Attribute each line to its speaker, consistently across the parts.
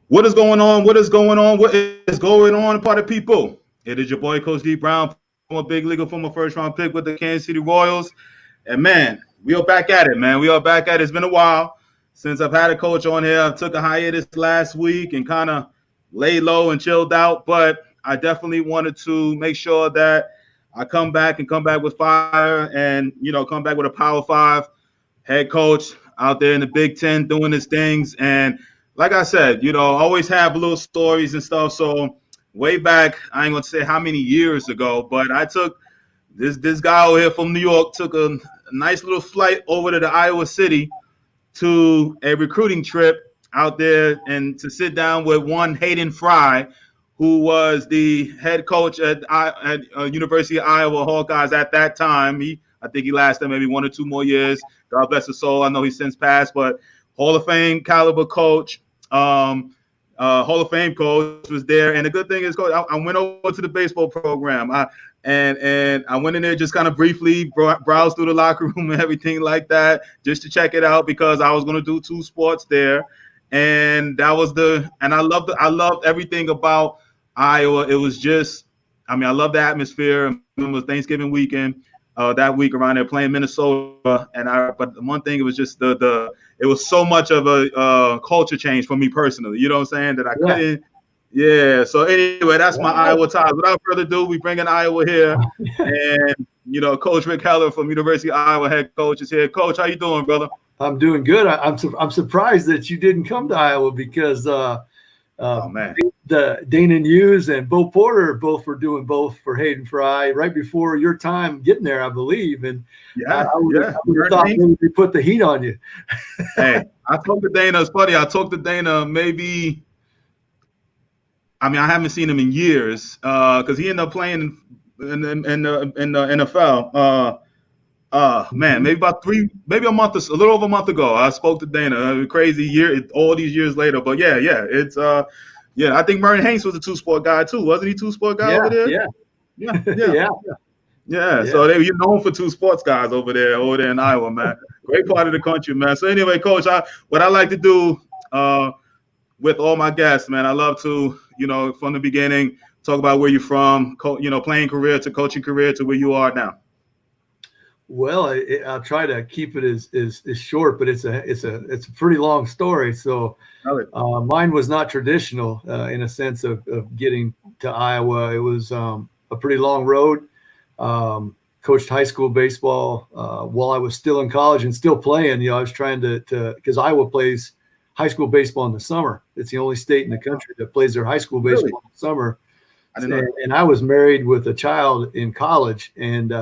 Speaker 1: What is going on? What is going on? What is going on, party people? It is your boy, Coach D Brown, former big leaguer, former first round pick with the Kansas City Royals. And man, we are back at it, man. We are back at it. It's been a while since I've had a coach on here. I took a hiatus last week and kind of laid low and chilled out, but I definitely wanted to make sure that I come back and come back with fire and, come back with a Power Five head coach out there in the Big Ten doing his things. And like I said, always have little stories and stuff. So way back, I ain't gonna say how many years ago, but I took this guy over here from New York, took a nice little flight over to the Iowa City to a recruiting trip out there and to sit down with one Hayden Fry, who was the head coach at University of Iowa Hawkeyes at that time. I think he lasted maybe 1 or 2 more years. God bless his soul. I know he's since passed, but Hall of Fame caliber coach, Hall of Fame coach was there. And the good thing is, coach, I went over to the baseball program. And I went in there just kind of briefly browsed through the locker room and everything like that, just to check it out because I was going to do 2 sports there. And I loved everything about Iowa. It was just, I love the atmosphere. It was Thanksgiving weekend. That week around there playing Minnesota, but the one thing, it was just it was so much of a culture change for me personally. You know what I'm saying? That I couldn't. Yeah. So anyway, that's my Iowa ties. Without further ado, we bring in Iowa here, and Coach Rick Heller from University of Iowa, head coach, is here. Coach, how you doing, brother?
Speaker 2: I'm doing good. I'm surprised that you didn't come to Iowa because
Speaker 1: oh man,
Speaker 2: the Dana Hughes and Bo Porter both were doing both for Hayden Fry right before your time getting there, I believe. And I would have thought maybe they put the heat on you.
Speaker 1: Hey, I talked to Dana. It's funny. I talked to Dana maybe. I haven't seen him in years because he ended up playing in the NFL. Man, maybe maybe a little over a month ago, I spoke to Dana. Crazy year, all these years later. But yeah, it's I think Murray Hanks was a 2-sport guy too, wasn't he? 2-sport guy over there. Yeah. So you're known for 2 sports guys over there in Iowa, man. Great part of the country, man. So anyway, Coach, what I like to do with all my guests, man, I love to from the beginning talk about where you're from, playing career to coaching career to where you are now.
Speaker 2: Well, I'll try to keep it as short, but it's a pretty long story. So mine was not traditional in a sense of getting to Iowa. It was a pretty long road. Coached high school baseball while I was still in college and still playing. I was trying to because Iowa plays high school baseball in the summer. It's the only state in the country that plays their high school baseball in the summer. And I was married with a child in college and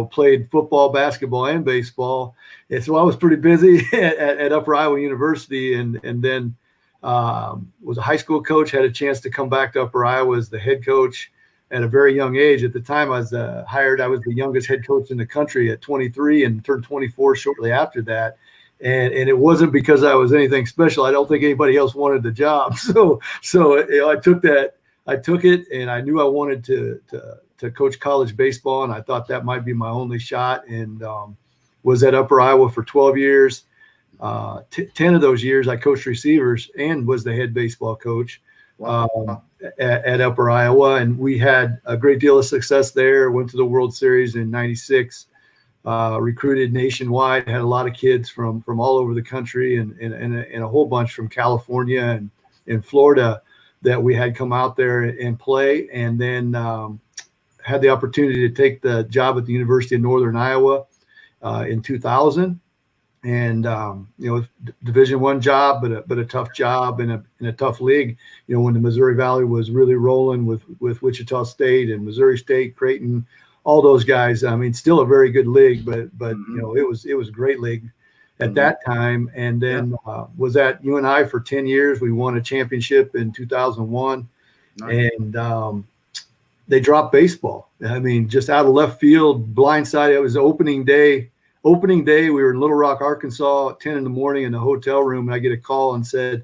Speaker 2: played football, basketball, and baseball. And so I was pretty busy at Upper Iowa University, and then was a high school coach. Had a chance to come back to Upper Iowa as the head coach at a very young age. At the time, I was hired. I was the youngest head coach in the country at 23, and turned 24 shortly after that. And it wasn't because I was anything special. I don't think anybody else wanted the job. So I took that. I took it, and I knew I wanted to coach college baseball, and I thought that might be my only shot, and was at Upper Iowa for 12 years. 10 of those years I coached receivers and was the head baseball coach at Upper Iowa, and we had a great deal of success there. Went to the World Series in '96, recruited nationwide, had a lot of kids from all over the country and a whole bunch from California and Florida that we had come out there and play, and then had the opportunity to take the job at the University of Northern Iowa in 2000, and Division I job, but a tough job in a tough league. When the Missouri Valley was really rolling with Wichita State and Missouri State, Creighton, all those guys. Still a very good league, but it was a great league at that time. And then was at UNI for 10 years. We won a championship in 2001, and they dropped baseball. Just out of left field, blindsided. It was opening day. We were in Little Rock, Arkansas at 10 in the morning in the hotel room, and I get a call and said,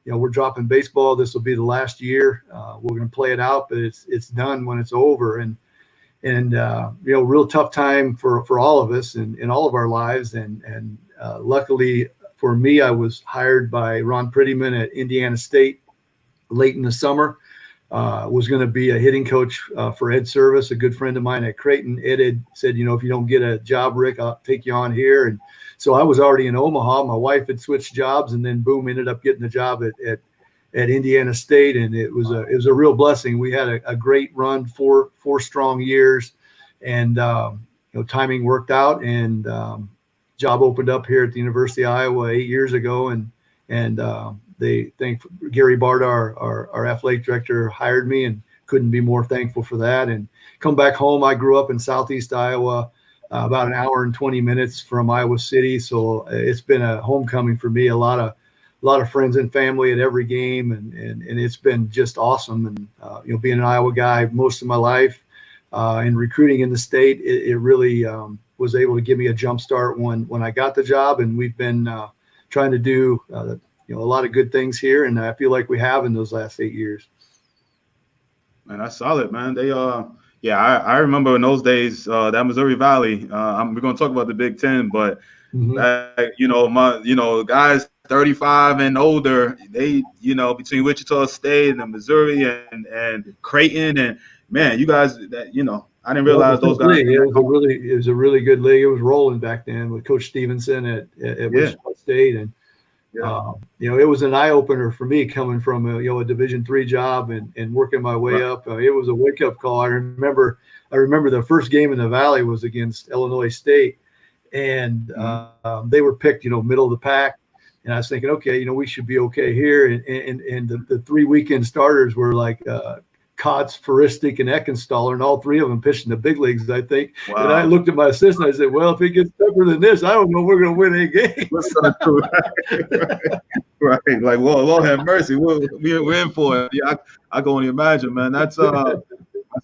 Speaker 2: we're dropping baseball. This will be the last year. We're going to play it out, but it's done when it's over. And real tough time for all of us in all of our lives. And luckily for me, I was hired by Ron Prettyman at Indiana State late in the summer. Was going to be a hitting coach for Ed Service, a good friend of mine at Creighton. Ed had said, if you don't get a job, Rick, I'll take you on here. And so I was already in Omaha. My wife had switched jobs, and then boom, ended up getting the job at Indiana State, and it was a real blessing. We had a great run, four strong years, and timing worked out, and job opened up here at the University of Iowa 8 years ago, and they thank Gary Bart, our athletic director, hired me, and couldn't be more thankful for that. And come back home. I grew up in Southeast Iowa, about an hour and 20 minutes from Iowa City. So it's been a homecoming for me. A lot of friends and family at every game, and it's been just awesome. And being an Iowa guy most of my life, and recruiting in the state, it really was able to give me a jump start when I got the job. And we've been trying to do a lot of good things here, and I feel like we have in those last 8 years.
Speaker 1: Man, that's solid, man. They I remember in those days, that Missouri Valley. We're gonna talk about the Big Ten, but guys 35 and older, they between Wichita State and Missouri and Creighton, and man, you guys I didn't realize those guys.
Speaker 2: It was a really good league. It was rolling back then with Coach Stevenson at Wichita State, and it was an eye opener for me coming from a Division III job and working my way up. It was a wake up call. I remember the first game in the Valley was against Illinois State, and they were picked middle of the pack. And I was thinking, okay, we should be okay here. And the 3 weekend starters were like Kotz, Furistic, and Eckenstaller, and all three of them pitched in the big leagues, I think. Wow. And I looked at my assistant, I said, well, if it gets tougher than this, I don't know if we're going to win any games.
Speaker 1: Right. Like, well, Lord have mercy. We're in for it. Yeah, I can only imagine, man. That's a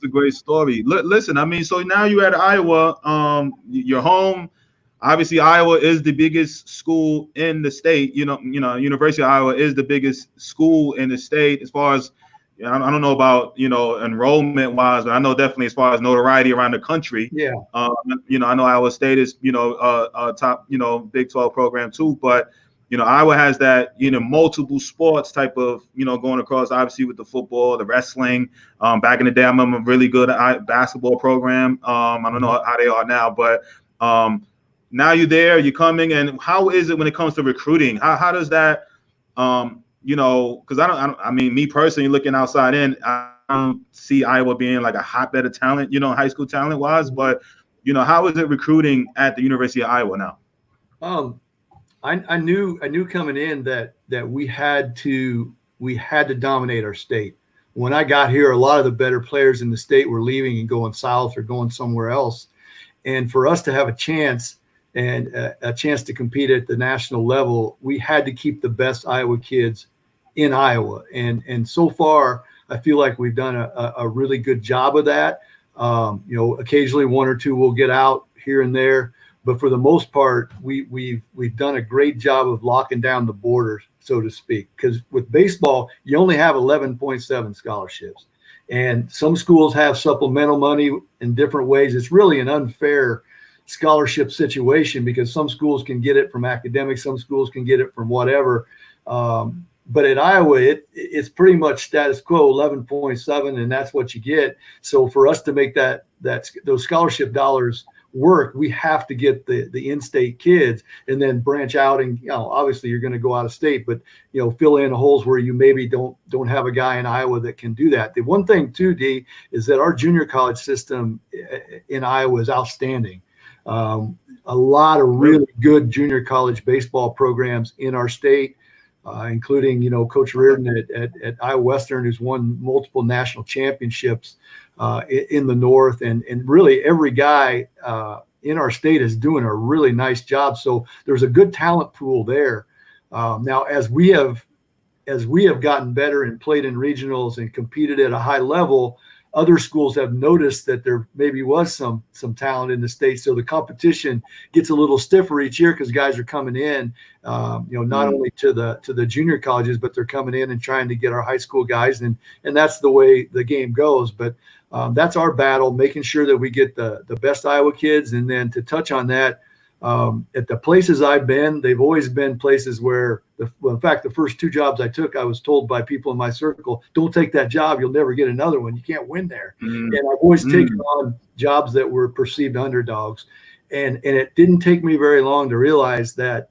Speaker 1: great story. Listen, I mean, so now you're at Iowa. You're home. Obviously, Iowa is the biggest school in the state. University of Iowa is the biggest school in the state as far as, I don't know about, enrollment wise, but I know definitely as far as notoriety around the country.
Speaker 2: Yeah.
Speaker 1: I know Iowa State is, a top, Big 12 program too, but, Iowa has that, multiple sports type of, going across, obviously with the football, the wrestling. Back in the day, I remember a really good basketball program. I don't know how they are now, but now you're there, you're coming. And how is it when it comes to recruiting? How does that, because I mean, me personally looking outside in, I don't see Iowa being like a hotbed of talent, high school talent wise, but, how is it recruiting at the University of Iowa now?
Speaker 2: I knew coming in that we had to dominate our state. When I got here, a lot of the better players in the state were leaving and going south or going somewhere else. And for us to have a chance and a chance to compete at the national level, we had to keep the best Iowa kids in Iowa. And so far, I feel like we've done a really good job of that. Occasionally one or two will get out here and there, but for the most part, we've done a great job of locking down the border, so to speak. Because with baseball, you only have 11.7 scholarships, and some schools have supplemental money in different ways. It's really an unfair scholarship situation because some schools can get it from academics, some schools can get it from whatever. But at Iowa, it's pretty much status quo, 11.7, and that's what you get. So for us to make those scholarship dollars work, we have to get the in-state kids and then branch out. And obviously you're going to go out of state, but fill in holes where you maybe don't have a guy in Iowa that can do that. The one thing too, D, is that our junior college system in Iowa is outstanding. A lot of really good junior college baseball programs in our state. Including, Coach Reardon at Iowa Western, who's won multiple national championships in the North. And really every guy in our state is doing a really nice job. So there's a good talent pool there. Now, as we have gotten better and played in regionals and competed at a high level, other schools have noticed that there maybe was some talent in the state. So the competition gets a little stiffer each year because guys are coming in, not only to the junior colleges, but they're coming in and trying to get our high school guys. And that's the way the game goes. But that's our battle, making sure that we get the best Iowa kids. And then to touch on that, At the places I've been, they've always been places where, in fact, the first 2 jobs I took, I was told by people in my circle, don't take that job. You'll never get another one. You can't win there. And I've always taken on jobs that were perceived underdogs. And it didn't take me very long to realize that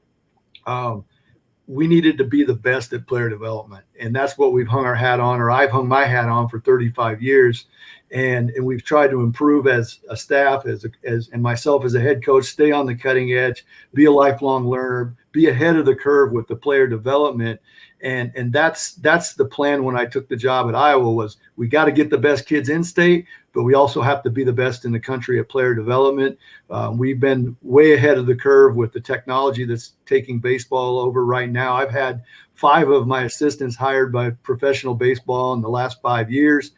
Speaker 2: we needed to be the best at player development. And that's what we've hung our hat on, or I've hung my hat on for 35 years. And we've tried to improve as a staff, and myself as a head coach, stay on the cutting edge, be a lifelong learner, be ahead of the curve with the player development. And that's the plan when I took the job at Iowa. Was we got to get the best kids in state, but we also have to be the best in the country at player development. We've been way ahead of the curve with the technology that's taking baseball over right now. I've had 5 of my assistants hired by professional baseball in the last 5 years.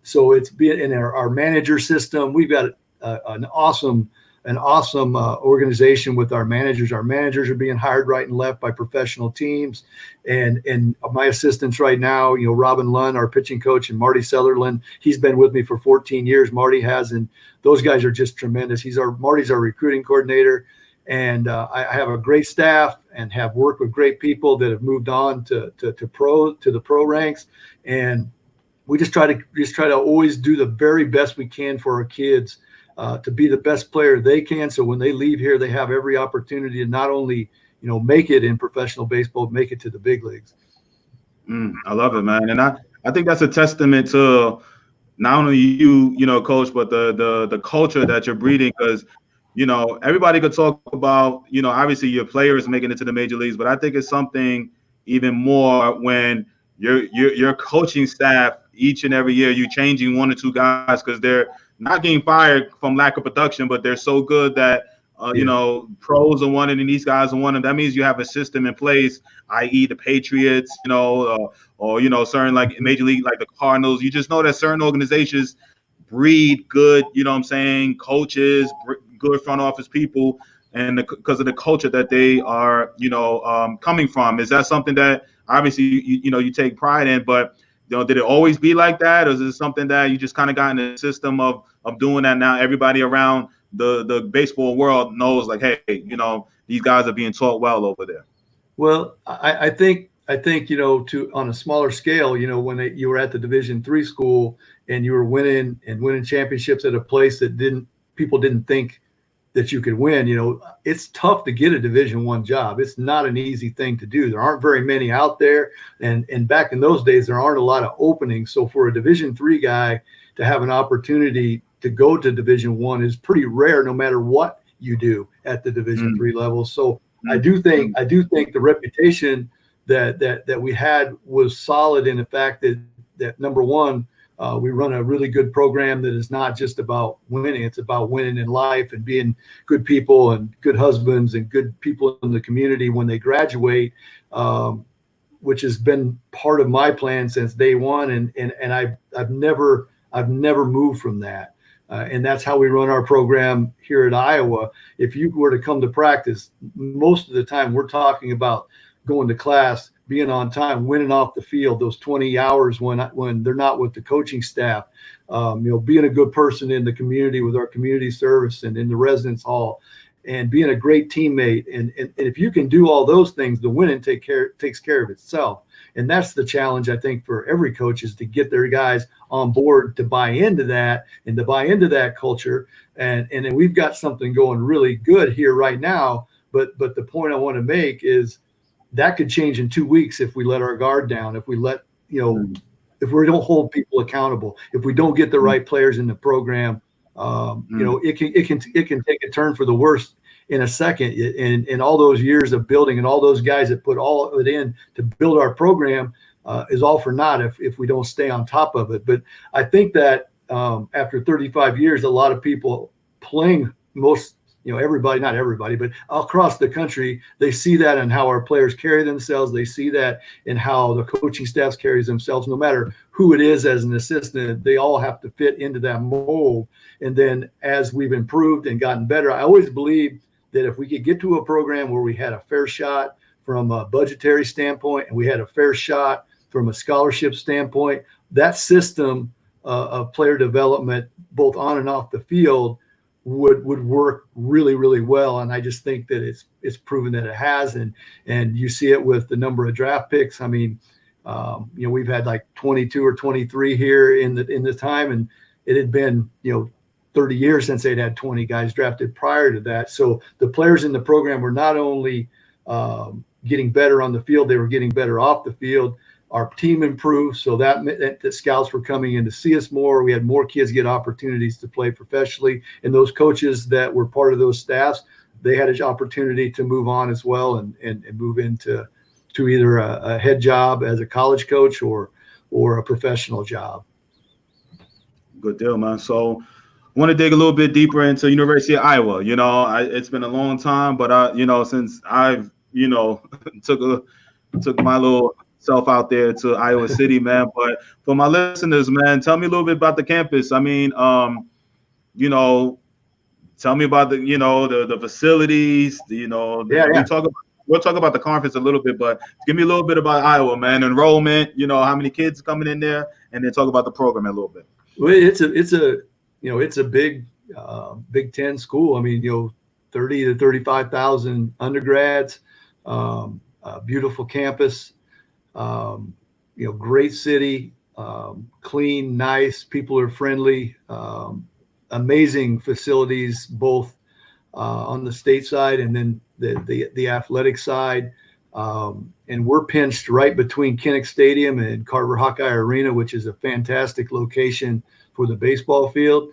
Speaker 2: So it's been in our manager system. We've got an awesome organization with our managers. Our managers are being hired right and left by professional teams, and my assistants right now, Robin Lunn, our pitching coach, and Marty Sutherland. He's been with me for 14 years. Marty has, and those guys are just tremendous. Marty's our recruiting coordinator, and I have a great staff and have worked with great people that have moved on to the pro ranks, and we just try to always do the very best we can for our kids. To be the best player they can, so when they leave here, they have every opportunity to not only make it in professional baseball, but make it to the big leagues.
Speaker 1: I love it, man, and I think that's a testament to not only you, coach, but the culture that you're breeding. Because everybody could talk about obviously your players making it to the major leagues, but I think it's something even more when your coaching staff each and every year, you changing 1 or 2 guys because they're not getting fired from lack of production, but they're so good that pros are wanted and these guys are wanted. That means you have a system in place, i.e. the Patriots, or certain like major league, like the Cardinals. You just know that certain organizations breed good, coaches, good front office people, and because of the culture that they are, coming from. Is that something that obviously you take pride in, but did it always be like that, or is it something that you just kind of got in the system of doing that now? Everybody around the baseball world knows, like, hey, these guys are being taught well over there.
Speaker 2: Well, I think on a smaller scale, when you were at the Division III school and you were winning championships at a place that people didn't think that you could win, it's tough to get a Division I job. It's not an easy thing to do. There aren't very many out there. And back in those days, there aren't a lot of openings. So for a Division III guy to have an opportunity to go to Division I is pretty rare, no matter what you do at the Division III level. So I do think the reputation that we had was solid in the fact that number one, we run a really good program that is not just about winning. It's about winning in life and being good people and good husbands and good people in the community when they graduate, which has been part of my plan since day one. And I've never moved from that. And that's how we run our program here at Iowa. If you were to come to practice, most of the time we're talking about going to class, being on time, winning off the field, those 20 hours when they're not with the coaching staff, being a good person in the community with our community service and in the residence hall, and being a great teammate. And if you can do all those things, the winning takes care of itself. And that's the challenge, I think, for every coach, is to get their guys on board to buy into that and to buy into that culture. And then we've got something going really good here right now. But the point I want to make is that could change in 2 weeks if we let our guard down, if we let, if we don't hold people accountable, if we don't get the right players in the program, it can take a turn for the worse in a second. In all those years of building and all those guys that put all of it in to build our program is all for naught if we don't stay on top of it. But I think that after 35 years, a lot of people playing everybody, not everybody, but across the country, they see that in how our players carry themselves. They see that in how the coaching staff carries themselves. No matter who it is as an assistant, they all have to fit into that mold. And then as we've improved and gotten better, I always believe that if we could get to a program where we had a fair shot from a budgetary standpoint and we had a fair shot from a scholarship standpoint, that system of player development, both on and off the field, would work really, really well. And I just think that it's proven that it has. And you see it with the number of draft picks. I mean, we've had like 22 or 23 here in the time, and it had been 30 years since they'd had 20 guys drafted prior to that. So the players in the program were not only getting better on the field, they were getting better off the field. Our team improved, so that meant that scouts were coming in to see us more. We had more kids get opportunities to play professionally, and those coaches that were part of those staffs, they had an opportunity to move on as well and move into either a head job as a college coach or a professional job.
Speaker 1: Good deal, man. So I want to dig a little bit deeper into University of Iowa. It's been a long time, but since I've took my little self out there to Iowa City, man. But for my listeners, man, tell me a little bit about the campus. I mean, tell me about the facilities. We'll talk about the conference a little bit, but give me a little bit about Iowa, man. Enrollment, how many kids coming in there, and then talk about the program a little bit.
Speaker 2: Well, it's a big Big Ten school. I mean, 30 to 35,000 undergrads, beautiful campus, great city, clean, nice, people are friendly, amazing facilities, both on the state side and then the athletic side. And we're pinched right between Kinnick Stadium and Carver Hawkeye Arena, which is a fantastic location for the baseball field.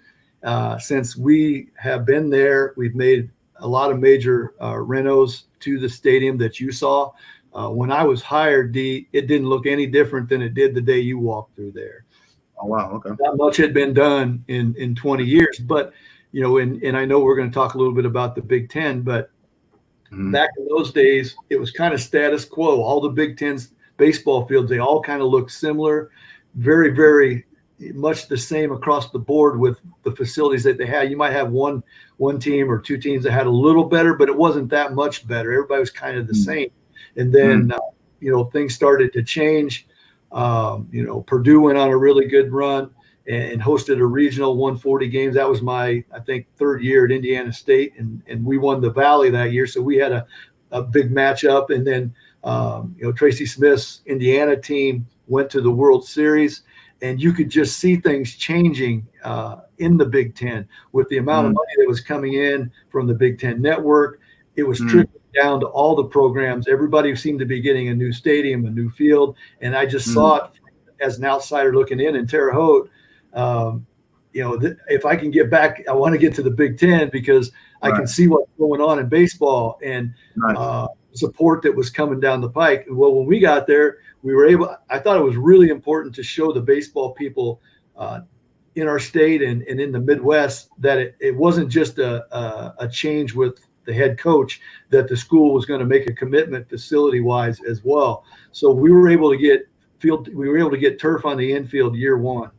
Speaker 2: Since we have been there, we've made a lot of major renos to the stadium that you saw. When I was hired, it didn't look any different than it did the day you walked through there.
Speaker 1: Oh, wow. Okay.
Speaker 2: Not much had been done in 20 years, but, and I know we're going to talk a little bit about the Big Ten, but back in those days, it was kind of status quo. All the Big Ten's baseball fields, they all kind of looked similar, very, very much the same across the board with the facilities that they had. You might have one team or two teams that had a little better, but it wasn't that much better. Everybody was kind of the same. And then, things started to change. Purdue went on a really good run and hosted a regional, won 40 games. That was my, I think, third year at Indiana State. And we won the Valley that year. So we had a big matchup. And then, Tracy Smith's Indiana team went to the World Series. And you could just see things changing in the Big Ten with the amount of money that was coming in from the Big Ten network. It was trickling down to all the programs. Everybody seemed to be getting a new stadium, a new field. And I just saw it as an outsider looking in Terre Haute. If I can get back, I want to get to the Big Ten because I can see what's going on in baseball and support that was coming down the pike. Well, when we got there, I thought it was really important to show the baseball people in our state and in the Midwest that it wasn't just a change with the head coach, that the school was going to make a commitment facility wise as well. So we were able to get turf on the infield year one.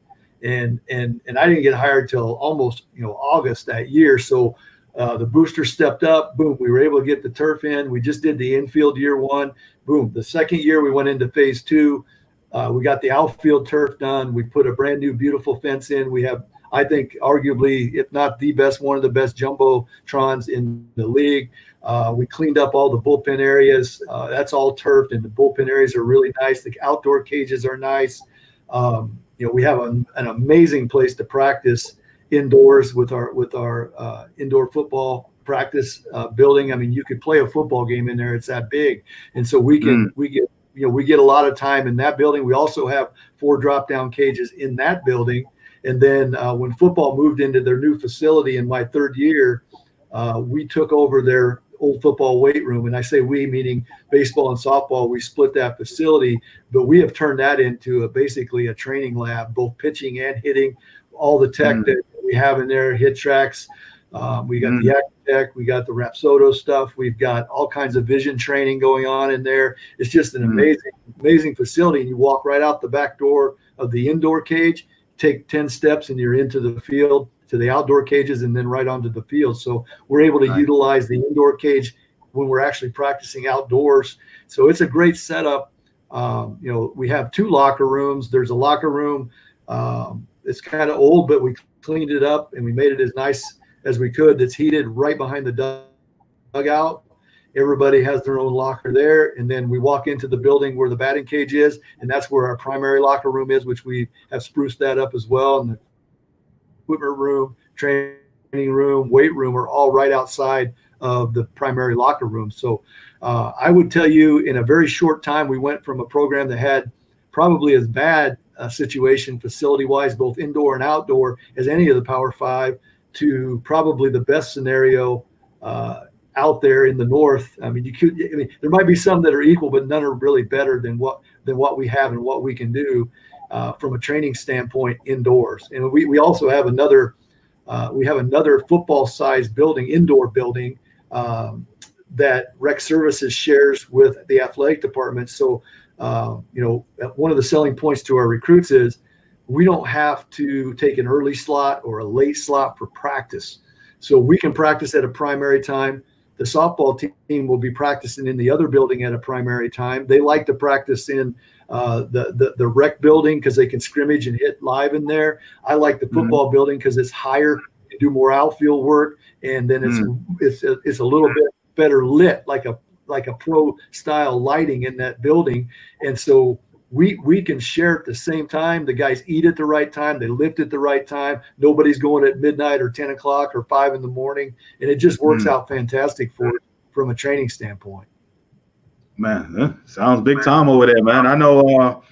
Speaker 2: And I didn't get hired till almost, August that year. So the booster stepped up, boom, we were able to get the turf in. We just did the infield year one, boom. The second year we went into phase two. We got the outfield turf done. We put a brand new, beautiful fence in. We have, I think, arguably, if not the best, one of the best jumbotrons in the league. We cleaned up all the bullpen areas. That's all turfed, and the bullpen areas are really nice. The outdoor cages are nice. We have an amazing place to practice indoors with our indoor football practice building. I mean, you could play a football game in there. It's that big, and so we get a lot of time in that building. We also have 4 drop-down cages in that building. And then when football moved into their new facility in my third year, we took over their old football weight room. And I say we, meaning baseball and softball, we split that facility, but we have turned that into basically a training lab, both pitching and hitting, all the tech that we have in there, hit tracks. We got the Tech, we got the Rapsodo stuff. We've got all kinds of vision training going on in there. It's just an amazing facility. And you walk right out the back door of the indoor cage, take 10 steps and you're into the field, to the outdoor cages, and then right onto the field. So we're able to utilize the indoor cage when we're actually practicing outdoors. So it's a great setup. We have 2 locker rooms. There's a locker room. It's kind of old, but we cleaned it up and we made it as nice as we could that's heated right behind the dugout. Everybody has their own locker there. And then we walk into the building where the batting cage is, and that's where our primary locker room is, which we have spruced that up as well. And the equipment room, training room, weight room are all right outside of the primary locker room. So I would tell you, in a very short time, we went from a program that had probably as bad a situation facility-wise, both indoor and outdoor, as any of the Power Five, to probably the best scenario out there in the North. I mean, there might be some that are equal, but none are really better than what we have and what we can do from a training standpoint indoors. And we also have another football-sized building, indoor building, that Rec Services shares with the athletic department. So, one of the selling points to our recruits is we don't have to take an early slot or a late slot for practice. So we can practice at a primary time. The softball team will be practicing in the other building at a primary time. They like to practice in the rec building because they can scrimmage and hit live in there. I like the football building because it's higher, you can do more outfield work, and then it's a little bit better lit, like a pro style lighting in that building. And so we can share at the same time. The guys eat at the right time. They lift at the right time. Nobody's going at midnight or 10 o'clock or 5 in the morning. And it just works out fantastic from a training standpoint.
Speaker 1: Man, sounds big time over there, man. I know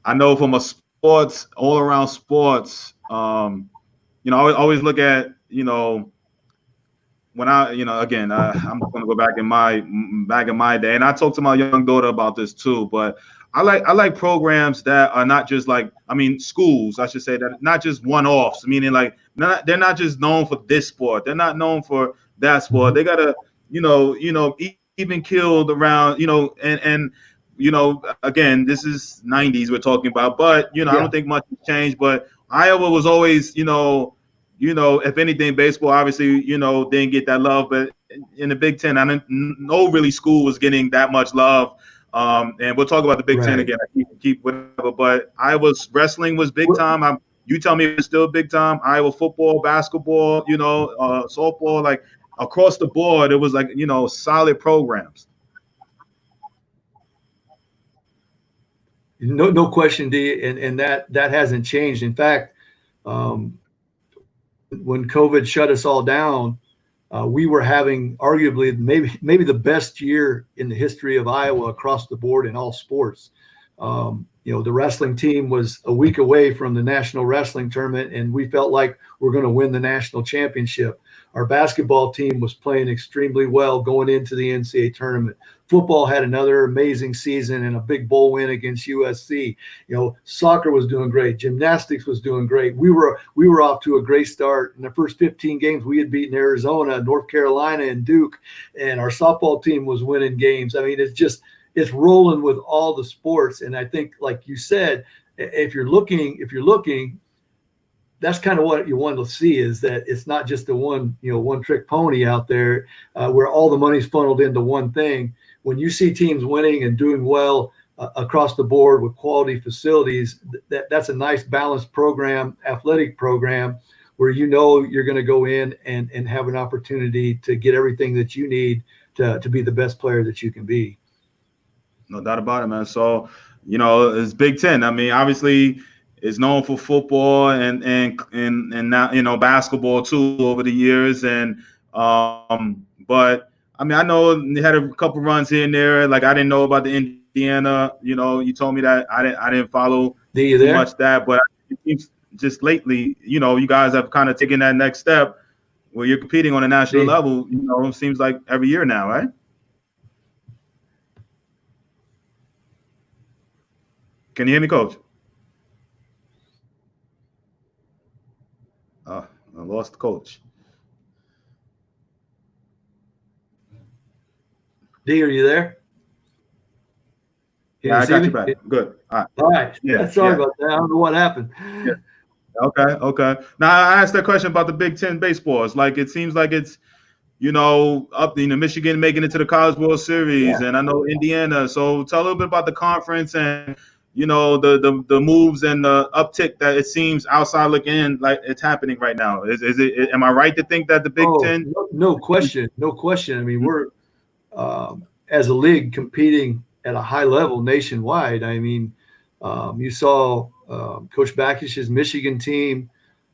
Speaker 1: I know from a sports, all around sports, I always look at, when again, I'm going to go back in my day, and I talked to my young daughter about this too. But I like programs that are not just schools, I should say, that not just one-offs. Meaning, like, they're not just known for this sport. They're not known for that sport. They gotta, even killed around, and again, this is 90s we're talking about, but I don't think much has changed. But Iowa was always, if anything, baseball obviously, didn't get that love, but in the Big Ten, I didn't know really school was getting that much love. And we'll talk about the Big Ten again. I keep whatever, but Iowa's wrestling was big time. You tell me it's still big time. Iowa football, basketball, softball, like across the board, it was like, solid programs.
Speaker 2: No question, D, and that hasn't changed. In fact, when COVID shut us all down, we were having arguably maybe the best year in the history of Iowa across the board in all sports. The wrestling team was a week away from the National Wrestling Tournament, and we felt like we're going to win the national championship. Our basketball team was playing extremely well going into the NCAA tournament. Football had another amazing season and a big bowl win against USC. Soccer was doing great. Gymnastics was doing great. We were off to a great start. In the first 15 games, we had beaten Arizona, North Carolina, and Duke, and our softball team was winning games. I mean, it's rolling with all the sports. And I think, like you said, if you're looking, that's kind of what you want to see, is that it's not just the one trick pony out there where all the money's funneled into one thing. When you see teams winning and doing well across the board with quality facilities, that's a nice balanced program, athletic program, where you're going to go in and have an opportunity to get everything that you need to be the best player that you can be.
Speaker 1: No doubt about it, man. So, it's Big Ten. I mean, obviously, it's known for football and now, basketball too over the years. And but I mean, I know they had a couple runs here and there. Like, I didn't know about the Indiana. You told me that I didn't follow too much that, but it seems just lately, you guys have kind of taken that next step where you're competing on a national level. It seems like every year now, right? Can you hear me, Coach? I lost the coach.
Speaker 2: D, are you there?
Speaker 1: I got you back. Good.
Speaker 2: All right. Sorry about that. I don't know what happened.
Speaker 1: Yeah. Okay. Now, I asked that question about the Big Ten baseball. It's like, it seems like it's, up Michigan making it to the College World Series, and I know Indiana. So tell a little bit about the conference and, the moves and the uptick that it seems outside looking in like it's happening right now. Is it? Am I right to think that the Big
Speaker 2: Oh,
Speaker 1: Ten?
Speaker 2: no question, no question. I mean, we're as a league competing at a high level nationwide. I mean, you saw Coach Bakish's Michigan team,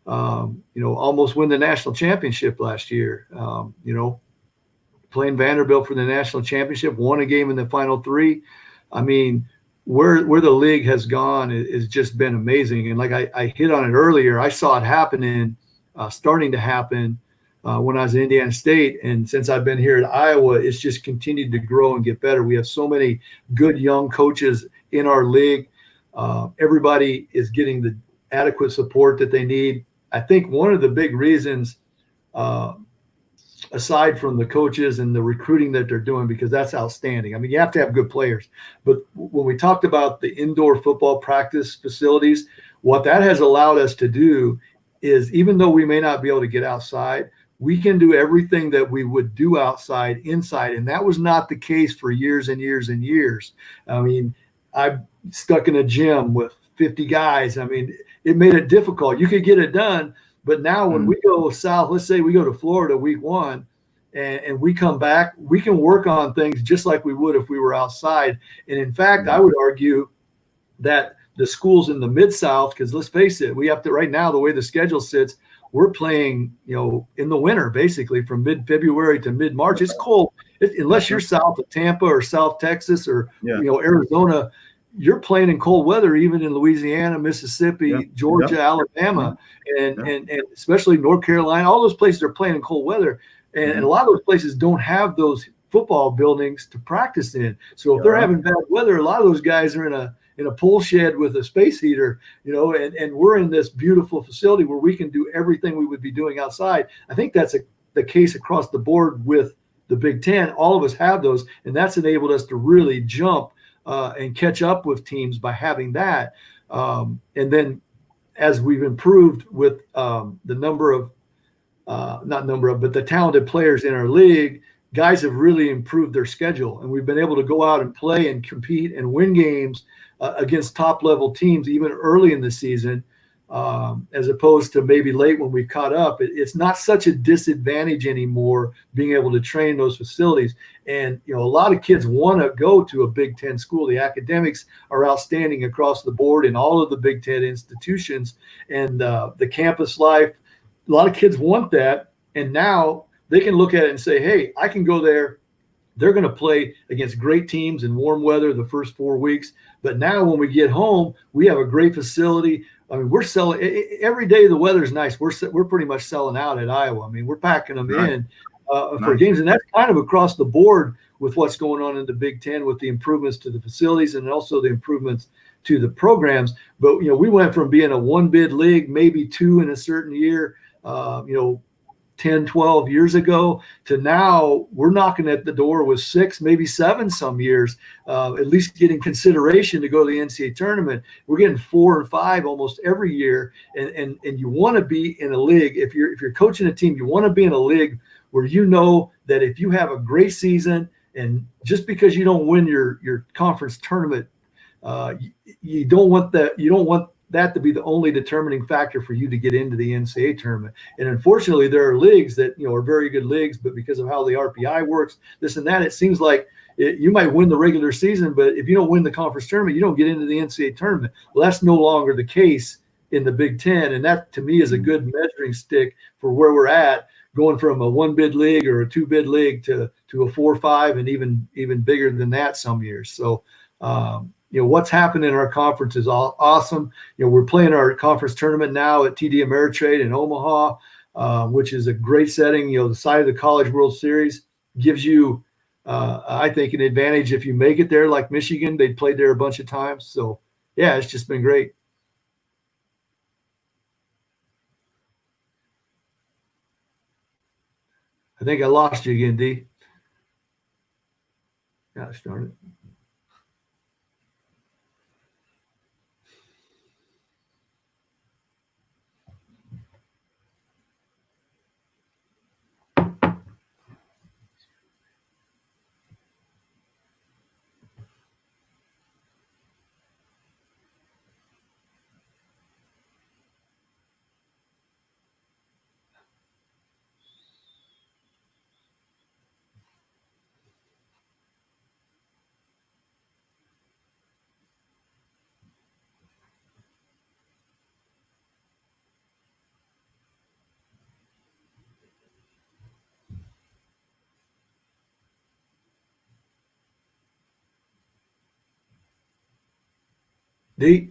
Speaker 2: almost win the national championship last year. Playing Vanderbilt for the national championship, won a game in the final three. I mean, where the league has gone is just been amazing. And like I hit on it earlier, I saw it happening, starting to happen when I was in Indiana State. And since I've been here at Iowa, it's just continued to grow and get better. We have so many good young coaches in our league. Everybody is getting the adequate support that they need. I think one of the big reasons, aside from the coaches and the recruiting that they're doing, because that's outstanding. I mean, you have to have good players. But when we talked about the indoor football practice facilities, what that has allowed us to do is, even though we may not be able to get outside, we can do everything that we would do outside inside. And that was not the case for years and years and years. I mean, I'm stuck in a gym with 50 guys. I mean, it made it difficult. You could get it done. But now when we go south, let's say we go to Florida week 1 and we come back, we can work on things just like we would if we were outside. And in fact, I would argue that the schools in the Mid-South, because let's face it, we have to, right now, the way the schedule sits, we're playing, in the winter, basically from mid-February to mid-March. It's cold. Unless you're south of Tampa or South Texas or, Arizona, you're playing in cold weather, even in Louisiana, Mississippi, Georgia, Alabama, and especially North Carolina. All those places are playing in cold weather. And a lot of those places don't have those football buildings to practice in. So if they're having bad weather, a lot of those guys are in a pool shed with a space heater, and we're in this beautiful facility where we can do everything we would be doing outside. I think that's the case across the board with the Big Ten. All of us have those, and that's enabled us to really jump and catch up with teams by having that. And then as we've improved with the number of, but the talented players in our league, guys have really improved their schedule. And we've been able to go out and play and compete and win games against top level teams, even early in the season, as opposed to maybe late when we've caught up. It's not such a disadvantage anymore being able to train those facilities. And, a lot of kids want to go to a Big Ten school. The academics are outstanding across the board in all of the Big Ten institutions, and the campus life. A lot of kids want that. And now they can look at it and say, hey, I can go there. They're going to play against great teams in warm weather the first 4 weeks. But now when we get home, we have a great facility. I mean, we're selling every day. The weather's nice. We're pretty much selling out at Iowa. I mean, we're packing them in for games, and that's kind of across the board with what's going on in the Big Ten with the improvements to the facilities and also the improvements to the programs. But we went from being a 1-bid league, maybe 2 in a certain year, 10, 12 years ago, to now we're knocking at the door with 6, maybe 7 some years, at least getting consideration to go to the NCAA tournament. We're getting 4 or 5 almost every year. And you want to be in a league. If you're coaching a team, you want to be in a league where that if you have a great season, and just because you don't win your conference tournament, you don't want that to be the only determining factor for you to get into the NCAA tournament. And unfortunately, there are leagues that are very good leagues, but because of how the RPI works, this and that, it seems like you might win the regular season, but if you don't win the conference tournament, you don't get into the NCAA tournament. Well, that's no longer the case in the Big Ten, and that to me is a good measuring stick for where we're at, going from a 1-bid league or a 2-bid league to a 4-5 and even bigger than that some years. So what's happening in our conference is awesome. We're playing our conference tournament now at TD Ameritrade in Omaha, which is a great setting. The side of the College World Series gives you, I think, an advantage if you make it there. Like Michigan, they played there a bunch of times. So, yeah, it's just been great. I think I lost you again, D. Gosh darn it. D.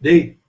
Speaker 2: D.